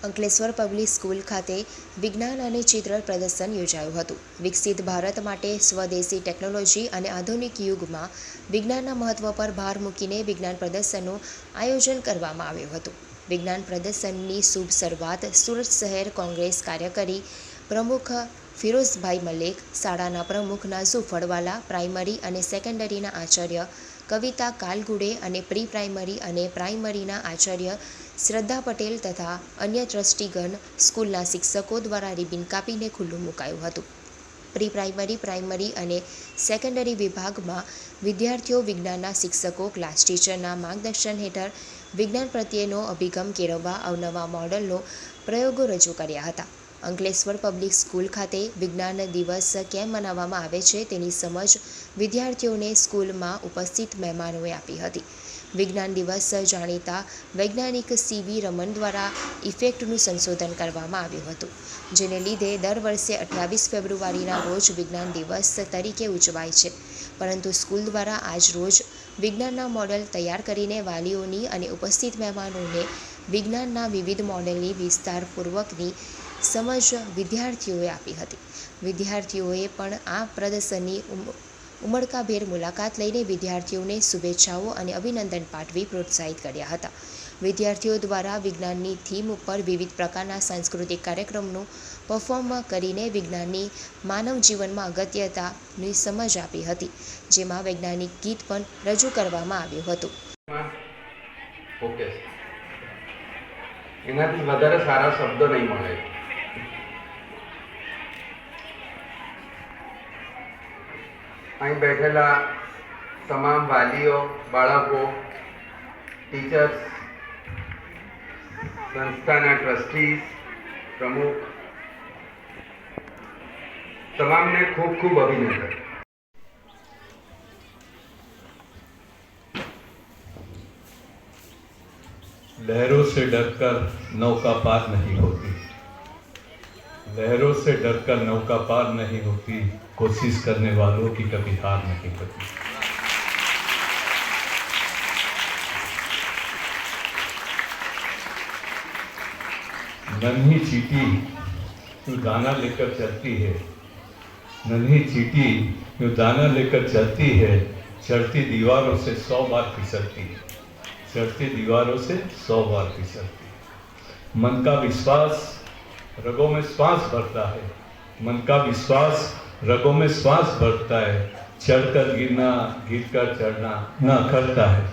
Ankleshwar public school ખાતે વિજ્ઞાન અને ચિત્ર પ્રદર્શન યોજાયું હતું. વિકસિત ભારત માટે સ્વદેશી ટેકનોલોજી અને આધુનિક યુગમાં વિજ્ઞાનના મહત્વ પર ભાર મૂકીને વિજ્ઞાન પ્રદર્શનનું આયોજન કરવામાં આવ્યું હતું. વિજ્ઞાન પ્રદર્શનની શુભ શરૂઆત સુરત શહેર કોંગ્રેસ કાર્યકારી પ્રમુખ ફિરોઝભાઈ મલેક, શાળાના પ્રમુખ નાઝુ ફળવાલા, પ્રાઇમરી અને સેકન્ડરીના આચાર્ય કવિતા કાલગુડે અને પ્રી પ્રાઇમરી અને પ્રાઇમરીના આચાર્ય શ્રદ્ધા પટેલ તથા અન્ય ટ્રસ્ટીગણ, સ્કૂલના શિક્ષકો દ્વારા રિબિન કાપીને ખુલ્લું મુકાયું હતું. પ્રી પ્રાઇમરી, પ્રાઇમરી અને સેકન્ડરી વિભાગમાં વિદ્યાર્થીઓ વિજ્ઞાનના શિક્ષકો, ક્લાસ ટીચરના માર્ગદર્શન હેઠળ વિજ્ઞાન પ્રત્યેનો અભિગમ કેળવવા અવનવા મોડલનો પ્રયોગો રજૂ કર્યા હતા. અંકલેશ્વર પબ્લિક સ્કૂલ ખાતે વિજ્ઞાન દિવસ કેમ મનાવવામાં આવે છે તેની સમજ વિદ્યાર્થીઓને સ્કૂલમાં ઉપસ્થિત મહેમાનોએ આપી હતી. વિજ્ઞાન દિવસ જાણીતા વૈજ્ઞાનિક સી.વી. રમન દ્વારા ઇફેક્ટનું સંશોધન કરવામાં આવ્યું હતું, જેને લીધે દર વર્ષે 28 ફેબ્રુઆરીના રોજ વિજ્ઞાન દિવસ તરીકે ઉજવાય છે. પરંતુ સ્કૂલ દ્વારા આજ રોજ વિજ્ઞાનના મોડલ તૈયાર કરીને વાલીઓની અને ઉપસ્થિત મહેમાનોને વિજ્ઞાનના વિવિધ મોડલની વિસ્તારપૂર્વકની સમજ વિદ્યાર્થીઓએ આપી હતી. વિદ્યાર્થીઓએ પણ આ પ્રદર્શનની ઉમળકાભેર મુલાકાત લઈને વિદ્યાર્થીઓને શુભેચ્છાઓ અને અભિનંદન પાઠવી પ્રોત્સાહિત કર્યા હતા. વિદ્યાર્થીઓ દ્વારા વિજ્ઞાનની થીમ ઉપર વિવિધ પ્રકારના સાંસ્કૃતિક કાર્યક્રમનું પરફોર્મ કરીને વિજ્ઞાનની માનવ જીવનમાં અગત્યતાની સમજ આપી હતી, જેમાં વૈજ્ઞાનિક ગીત પણ રજૂ કરવામાં આવ્યું હતું. એનાથી વધારે સારા શબ્દો નહીં મળે. અહીં બેઠેલા તમામ વાલીઓ, બાળકો, ટીચર્સ, સંસ્થાના ટ્રસ્ટીઝ, પ્રમુખ, તમામને ખૂબ ખૂબ અભિનંદન. लहरों से डरकर नौका पार नहीं होती, लहरों से डरकर नौका पार नहीं होती, कोशिश करने वालों की कभी हार नहीं होती. नन्ही चींटी जो दाना लेकर चलती है, नन्ही चींटी जो दाना लेकर चलती है, चढ़ती दीवारों से 100 बार फिसलती है, चढ़ती दीवारों से 100 बार फिसलती. मन का विश्वास रगों में श्वास भरता है, मन का विश्वास रगों में श्वास भरता है, चढ़कर गिरना, गिरकर चढ़ना न करता है.